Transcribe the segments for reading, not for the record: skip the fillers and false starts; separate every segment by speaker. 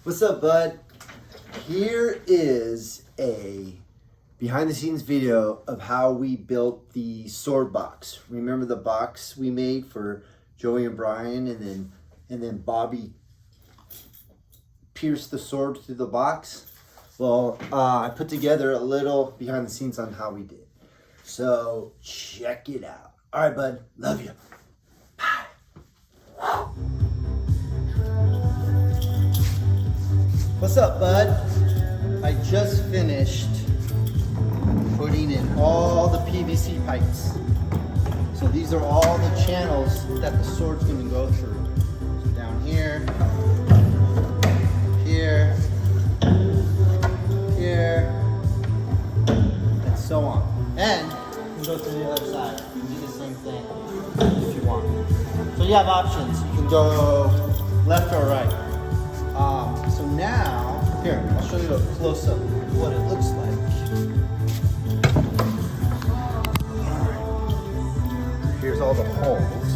Speaker 1: What's up, bud? Here is a behind the scenes video of how we built the sword box. Remember the box we made for Joey and Brian, and then Bobby pierced the sword through the box? Well, I put together a little behind the scenes on how we did. So check it out. All right, bud. Love you. Bye. What's up, bud? I just finished putting in all the PVC pipes. So these are all the channels that the sword's gonna go through. So down here, here, here, and so on. And you can go to the other side. You can do the same thing if you want. So you have options. You can go left or right. So now, here, I'll show you a close-up of what it looks like. Alright, here's all the holes.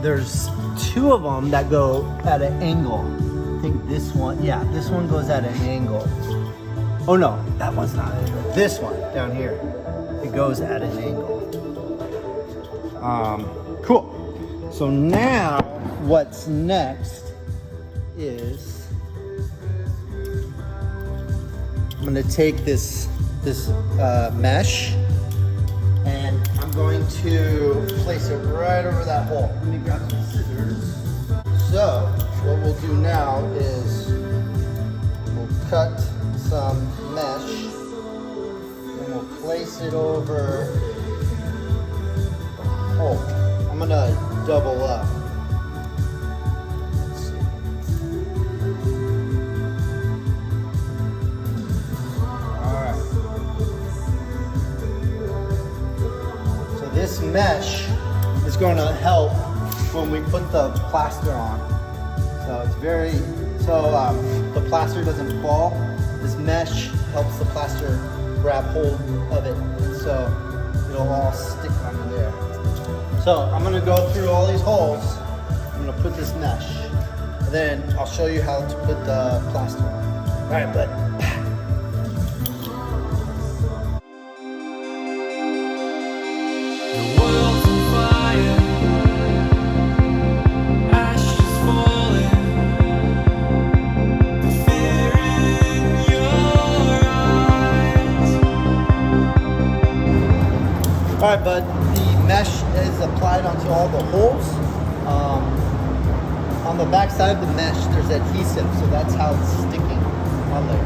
Speaker 1: There's two of them that go at an angle. I think this one, yeah, this one goes at an angle. Oh no, that one's not an angle. This one, down here, it goes at an angle. Cool. So now, what's next is I'm going to take this mesh and I'm going to place it right over that hole. Let me grab some scissors. So what we'll do now is we'll cut some mesh and we'll place it over the hole. I'm going to double up. Let's see. Alright. So this mesh is going to help when we put the plaster on. So it's very, the plaster doesn't fall. This mesh helps the plaster grab hold of it. And so it'll all stick under there. So I'm gonna go through all these holes. I'm gonna put this mesh. And then I'll show you how to put the plaster on. All right, bud.
Speaker 2: The world's on fire, ashes falling, the fear in your eyes.
Speaker 1: All right, bud. The mesh is applied onto all the holes. On the back side of the mesh, there's adhesive, so that's how it's sticking on there.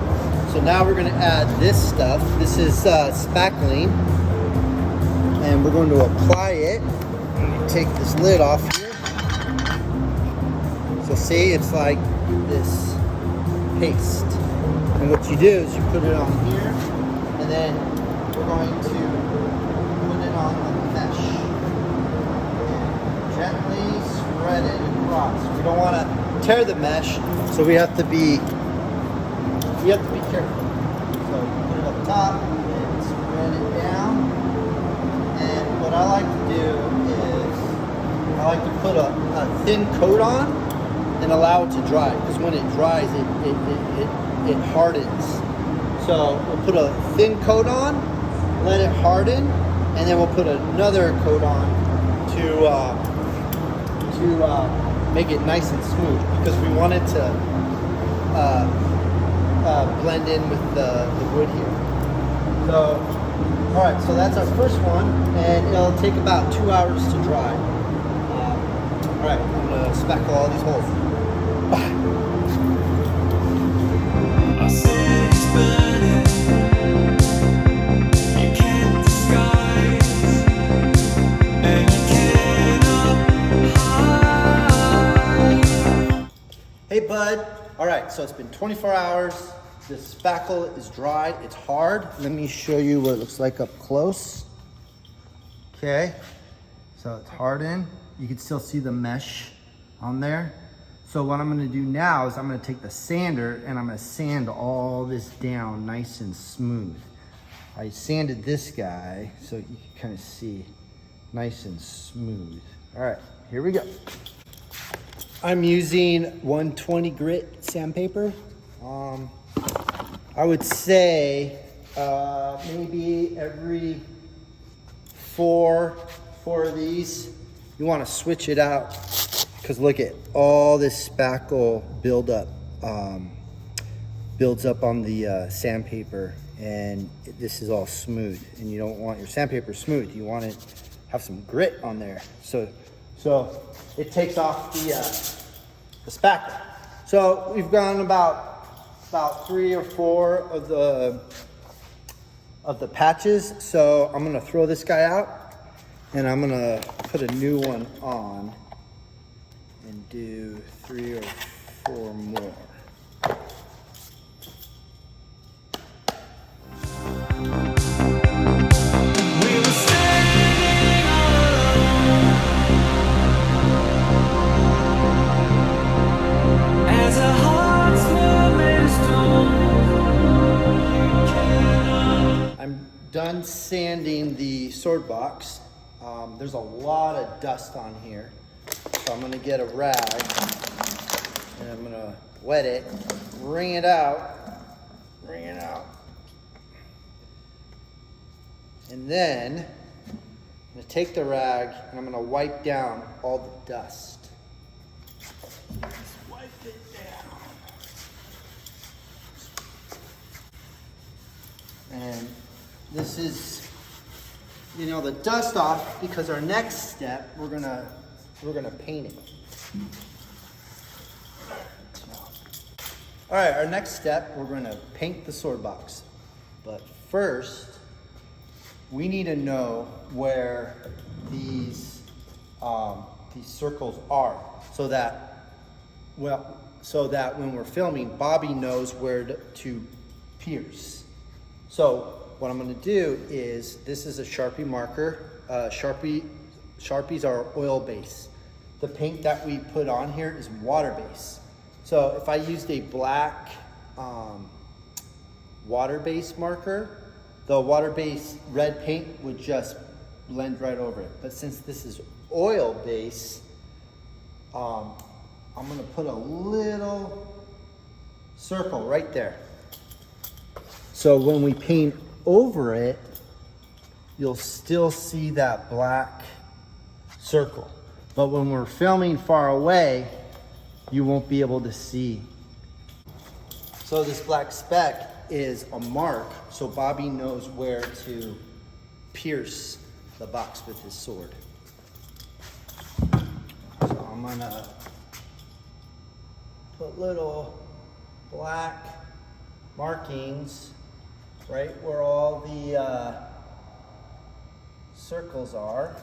Speaker 1: So now we're gonna add this stuff. This is spackling, and we're going to apply it. Take this lid off here. So see, it's like this paste. And what you do is you put it on here, and then we're going to put it on the mesh. And gently spread it across. We don't want to tear the mesh, so we have to be careful. So put it up top and spread it down. And what I like to do is I like to put a thin coat on and allow it to dry, because when it dries it hardens. So we'll put a thin coat on, let it harden, and then we'll put another coat on to make it nice and smooth, because we want it to blend in with the wood here. So, all right, so that's our first one, and it'll take about 2 hours to dry. All right, I'm gonna spackle all these holes. Bye.
Speaker 2: Our city's burning, you can't disguise, and you cannot hide.
Speaker 1: Hey, bud. All right, so it's been 24 hours. The spackle is dried. It's hard. Let me show you what it looks like up close. Okay, so it's hardened. You can still see the mesh on there. So what I'm gonna do now is I'm gonna take the sander and I'm gonna sand all this down nice and smooth. I sanded this guy so you can kind of see nice and smooth. All right, here we go. I'm using 120 grit sandpaper. I would say maybe every four of these, you want to switch it out, because look at all this spackle builds up on the sandpaper, and this is all smooth, and you don't want your sandpaper smooth. You want it to have some grit on there, so it takes off the spackle. So we've gone about 3 or 4 of the patches. So I'm gonna throw this guy out, and I'm gonna put a new one on and do 3 or 4 more.
Speaker 2: We were standing alone as our hearts were made of stone.
Speaker 1: I'm done sanding the sword box. There's a lot of dust on here, so I'm gonna get a rag and I'm gonna wet it, wring it out, and then I'm gonna take the rag and I'm gonna wipe down all the dust. Just wipe it down. And this is, the dust off, because our next step, we're gonna paint it. All right, our next step, we're gonna paint the sword box. But first, we need to know where these circles are, so that when we're filming, Bobby knows where to pierce. So what I'm gonna do is, this is a Sharpie marker. Sharpies are oil base. The paint that we put on here is water base. So if I used a black water base marker, the water base red paint would just blend right over it. But since this is oil base, I'm gonna put a little circle right there. So when we paint over it, you'll still see that black circle. But when we're filming far away, you won't be able to see. So this black speck is a mark, so Bobby knows where to pierce the box with his sword. So I'm gonna put little black markings right where all the circles are.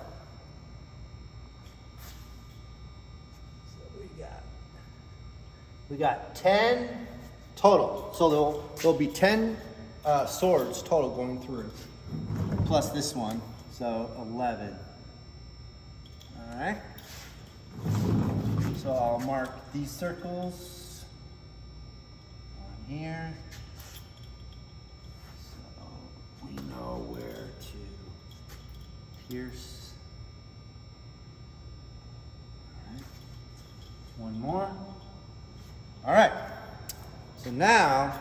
Speaker 1: So we got 10 total. So there'll be 10 swords total going through, plus this one, so 11. All right. So I'll mark these circles on here, so we know where to pierce. All right. One more. All right. So now,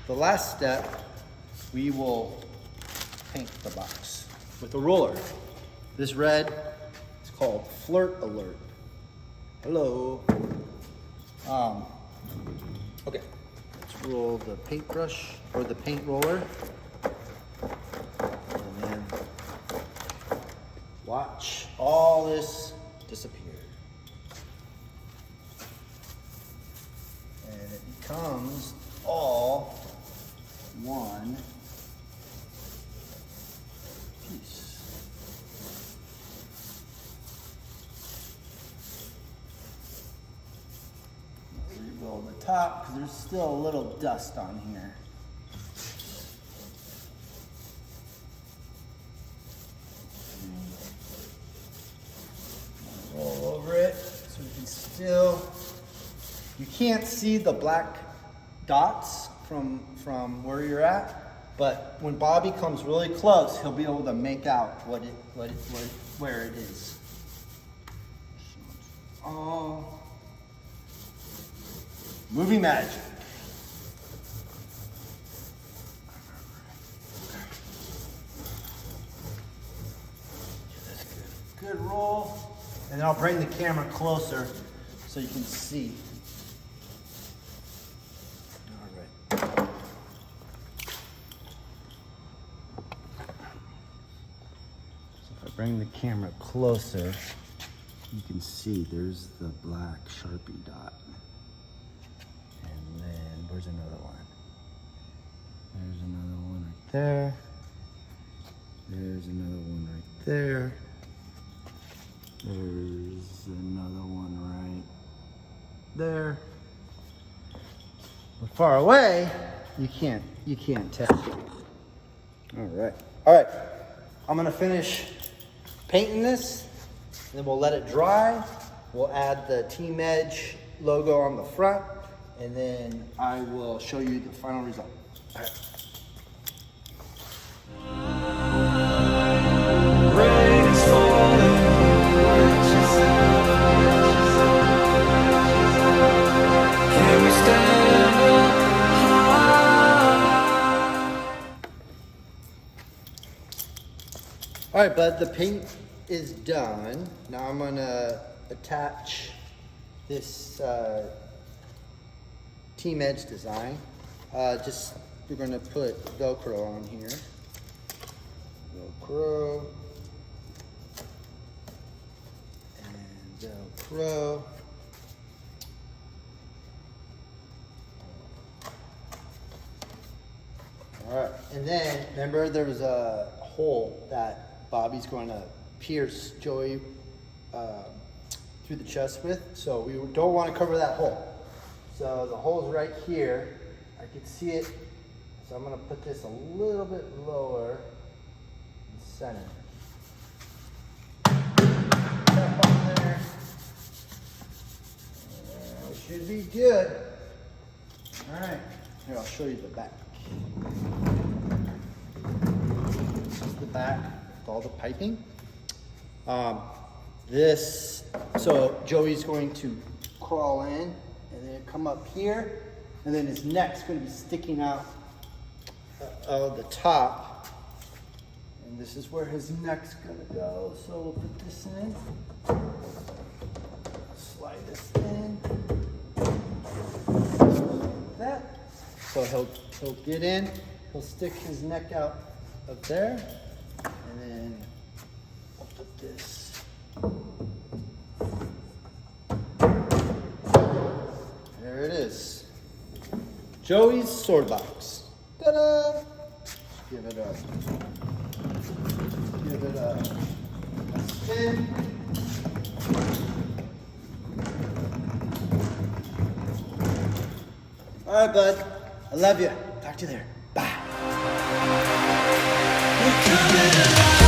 Speaker 1: the last step, we will paint the box with a roller. This red is called Flirt Alert. Hello. Okay, let's roll the paintbrush or the paint roller. And then watch all this disappear. And it becomes all one piece. Rebuild the top because there's still a little dust on here. Roll over it so you can still. You can't see the black dots from where you're at, but when Bobby comes really close, he'll be able to make out where it is. So it's all Movie magic. Good roll. And then I'll bring the camera closer so you can see. All right. So if I bring the camera closer, you can see there's the black Sharpie dot. And then where's another one? There's another one right there. There's another one right there. There's another one right there. But far away, you can't tell. All right. I'm gonna finish painting this, and then we'll let it dry. We'll add the Team Edge logo on the front, and then I will show you the final result. All right.
Speaker 2: Rain is falling. Can we stand up high?
Speaker 1: All right, bud, the paint is done. Now I'm gonna attach this Team Edge design. We're gonna put Velcro on here. Velcro. And Velcro. All right, and then remember there was a hole that Bobby's going to pierce Joey through the chest with, so we don't want to cover that hole. So the hole's right here. I can see it, so I'm going to put this a little bit lower in center. Tap on there. We should be good. All right, here I'll show you the back. This is the back with all the piping. So Joey's going to crawl in and then come up here, and then his neck's going to be sticking out of the top. And this is where his neck's going to go. So we'll put this in. Slide this in. Like that. So he'll get in, he'll stick his neck out of there, and then I'll put this. There it is. Joey's sword box. Ta-da! Give it a spin. All right, bud. I love you. Talk to you there. Bye.
Speaker 2: We're coming alive.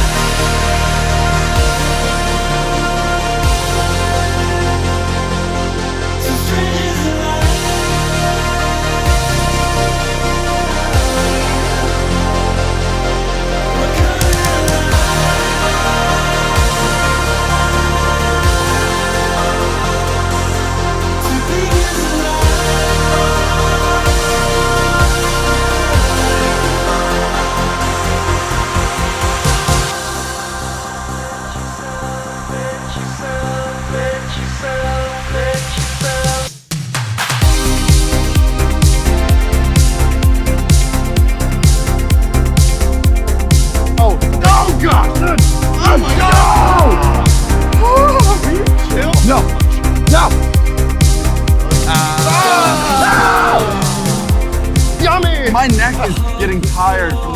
Speaker 2: Two strangers alive. We're coming alive. Two beings
Speaker 3: My neck is getting tired from